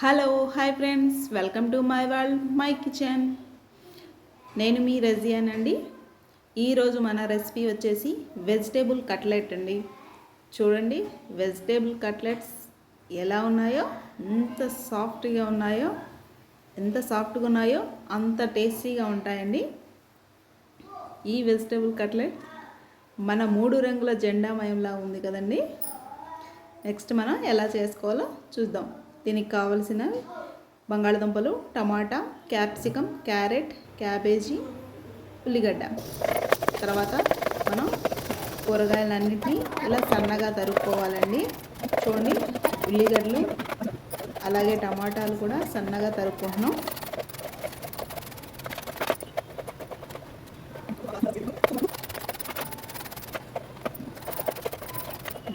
Hello hi friends, welcome to my world my kitchen. నేను మీ రజియానండి. ఈరోజు మన రెసిపీ వచ్చేసి వెజిటేబుల్ కట్లెట్ అండి. చూడండి వెజిటేబుల్ కట్లెట్స్ ఎలా ఉన్నాయో, ఎంత సాఫ్ట్గా ఉన్నాయో అంత టేస్టీగా ఉంటాయండి. ఈ వెజిటేబుల్ కట్లెట్ మన 3 రంగుల జెండామయంలా ఉంది కదండి. నెక్స్ట్ మనం ఎలా చేసుకోవాలో చూద్దాం. దీనికి కావలసినవి బంగాళదుంపలు, టమాటా, క్యాప్సికమ్, క్యారెట్, క్యాబేజీ, ఉల్లిగడ్డ. తర్వాత మనం కూరగాయలన్నింటినీ ఇలా సన్నగా తరుక్కోవాలండి. చూడండి ఉల్లిగడ్డలు అలాగే టమాటాలు కూడా సన్నగా తరుక్కుంటున్నాం.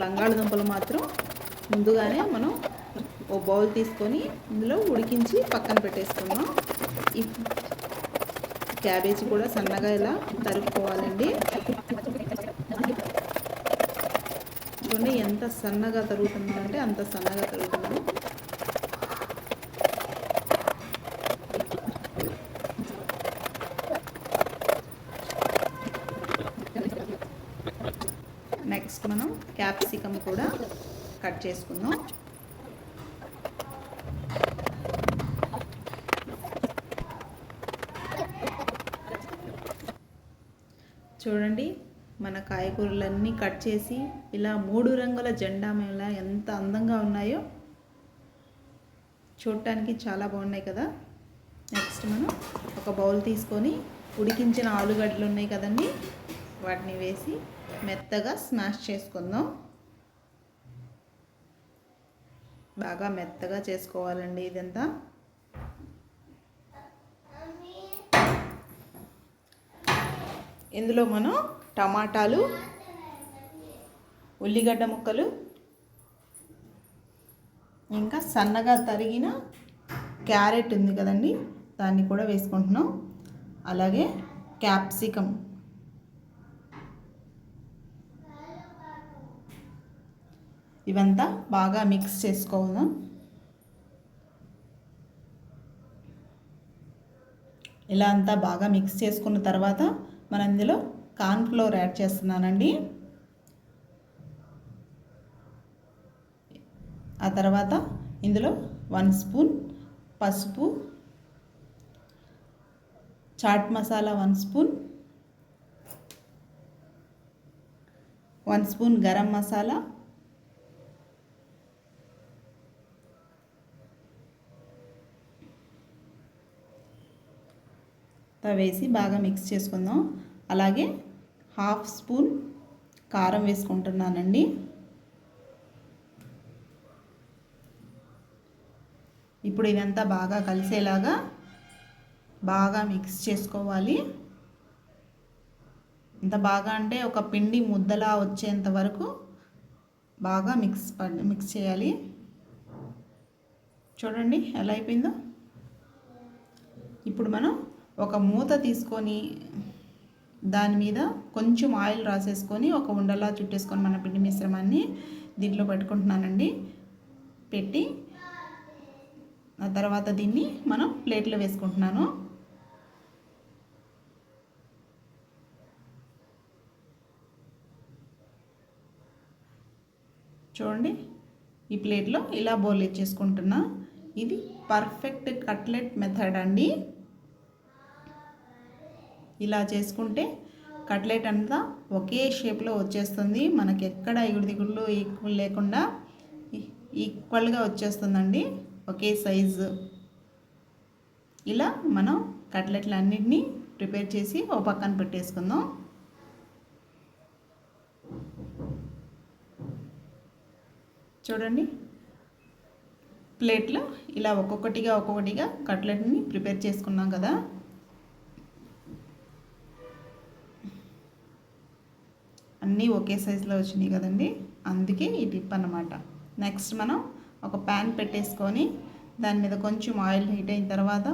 బంగాళదుంపలు మాత్రం ముందుగానే మనం ఓ బౌల్ తీసుకొని ఇందులో ఉడికించి పక్కన పెట్టేసుకున్నాం. ఈ క్యాబేజీ కూడా సన్నగా ఇలా తరుక్కోవాలండి. చూడండి ఎంత సన్నగా తరుగుతుందో అంటే అంత సన్నగా తరుగుతున్నాము. నెక్స్ట్ మనం క్యాప్సికమ్ కూడా కట్ చేసుకుందాం. చూడండి మన కాయగూరలన్నీ కట్ చేసి ఇలా 3 రంగుల జెండామయంలా ఎంత అందంగా ఉన్నాయో. చూడటానికి చాలా బాగున్నాయి కదా. నెక్స్ట్ మనం ఒక బౌల్ తీసుకొని ఉడికించిన ఆలుగడ్డలు ఉన్నాయి కదండి, వాటిని వేసి మెత్తగా స్మాష్ చేసుకుందాం. బాగా మెత్తగా చేసుకోవాలండి ఇదంతా. ఇందులో మనం టమాటాలు, ఉల్లిగడ్డ ముక్కలు, ఇంకా సన్నగా తరిగిన క్యారెట్ ఉంది కదండి, దాన్ని కూడా వేసుకుంటున్నాం. అలాగే క్యాప్సికమ్, ఇవంతా బాగా మిక్స్ చేసుకోవాలి. ఇలా అంతా బాగా మిక్స్ చేసుకున్న తర్వాత మనం ఇందులో కార్న్ఫ్లోర్ యాడ్ చేస్తున్నానండి. ఆ తర్వాత ఇందులో 1 స్పూన్ పసుపు, చాట్ మసాలా 1 స్పూన్, 1 స్పూన్ గరం మసాలా, వేసి బాగా మిక్స్ చేసుకుందాం. అలాగే 1/2 స్పూన్ కారం వేసుకుంటున్నానండి. ఇప్పుడు ఇదంతా బాగా కలిసేలాగా బాగా మిక్స్ చేసుకోవాలి. ఇంత బాగా అంటే ఒక పిండి ముద్దలా వచ్చేంత వరకు బాగా మిక్స్ చేయాలి. చూడండి ఎలా అయిపోయిందో. ఇప్పుడు మనం ఒక మూత తీసుకొని దాని మీద కొంచెం ఆయిల్ రాసేసుకొని ఒక ఉండలా చుట్టేసుకొని మన పిండి మిశ్రమాన్ని దీంట్లో పెట్టుకుంటున్నానండి. పెట్టి ఆ తర్వాత దీన్ని మనం ప్లేట్లో వేసుకుంటున్నాను. చూడండి ఈ ప్లేట్లో ఇలా బౌల్ చేసుకుంటున్నా. ఇది పర్ఫెక్ట్ కట్లెట్ మెథడ్ అండి. ఇలా చేసుకుంటే కట్లెట్ అంతా ఒకే షేప్లో వచ్చేస్తుంది. మనకి ఎక్కడ ఎగుడు ఈక్వల్ లేకుండా ఈక్వల్గా వచ్చేస్తుందండి, ఒకే సైజు. ఇలా మనం కట్లెట్లు అన్నింటినీ ప్రిపేర్ చేసి ఓ పక్కన పెట్టేసుకుందాం. చూడండి ప్లేట్లో ఇలా ఒక్కొక్కటిగా కట్లెట్ని ప్రిపేర్ చేసుకున్నాం కదా. అన్నీ ఒకే సైజులో వచ్చినాయి కదండి, అందుకే ఈ టిప్ అన్నమాట. నెక్స్ట్ మనం ఒక ప్యాన్ పెట్టేసుకొని దాని మీద కొంచెం ఆయిల్ హీట్ అయిన తర్వాత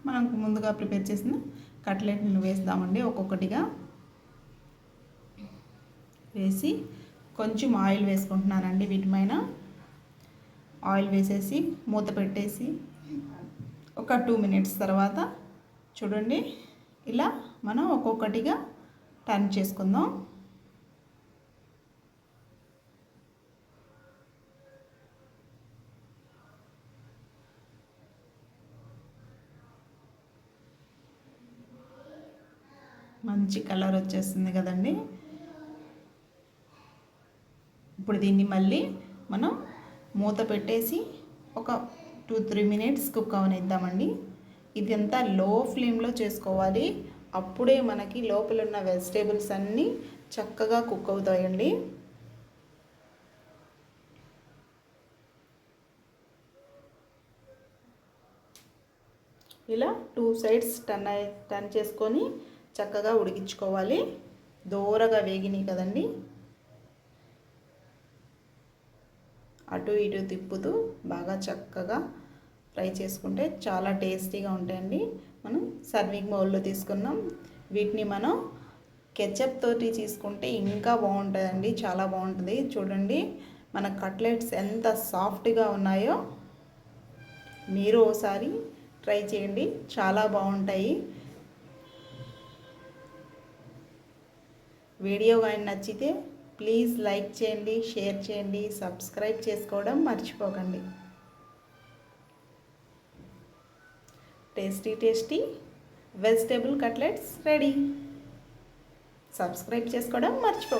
మనం ముందుగా ప్రిపేర్ చేసిన కట్లెట్ని వేస్తామండి. ఒక్కొక్కటిగా వేసి కొంచెం ఆయిల్ వేసుకుంటున్నానండి వీటిపైన. ఆయిల్ వేసేసి మూత పెట్టేసి ఒక 2 మినిట్స్ తర్వాత చూడండి ఇలా మనం ఒక్కొక్కటిగా టర్న్ చేసుకుందాం. మంచి కలర్ వచ్చేస్తుంది కదండి. ఇప్పుడు దీన్ని మళ్ళీ మనం మూత పెట్టేసి ఒక 2-3 మినిట్స్ కుక్ అవనిద్దామండి. ఇదంతా లో ఫ్లేమ్లో చేసుకోవాలి. అప్పుడే మనకి లోపల ఉన్న వెజిటేబుల్స్ అన్నీ చక్కగా కుక్ అవుతాయండి. ఇలా 2 సైడ్స్ టర్న్ చేసుకొని చక్కగా ఉడికించుకోవాలి. దోరగా వేగినాయి కదండి. అటు ఇటు తిప్పుతూ బాగా చక్కగా ఫ్రై చేసుకుంటే చాలా టేస్టీగా ఉంటాయండి. మనం సర్వింగ్ బౌల్లో తీసుకున్నాం. వీటిని మనం కెచప్ తోటి తీసుకుంటే ఇంకా బాగుంటుందండి, చాలా బాగుంటుంది. చూడండి మన కట్లెట్స్ ఎంత సాఫ్ట్గా ఉన్నాయో. మీరు ఒకసారి ట్రై చేయండి, చాలా బాగుంటాయి. వీడియో కానీ నచ్చితే ప్లీజ్ లైక్ చేయండి, షేర్ చేయండి, సబ్స్క్రైబ్ చేసుకోవడం మర్చిపోకండి. Tasty vegetable cutlets ready. Subscribe చేసుకోవడం మర్చిపోకండి.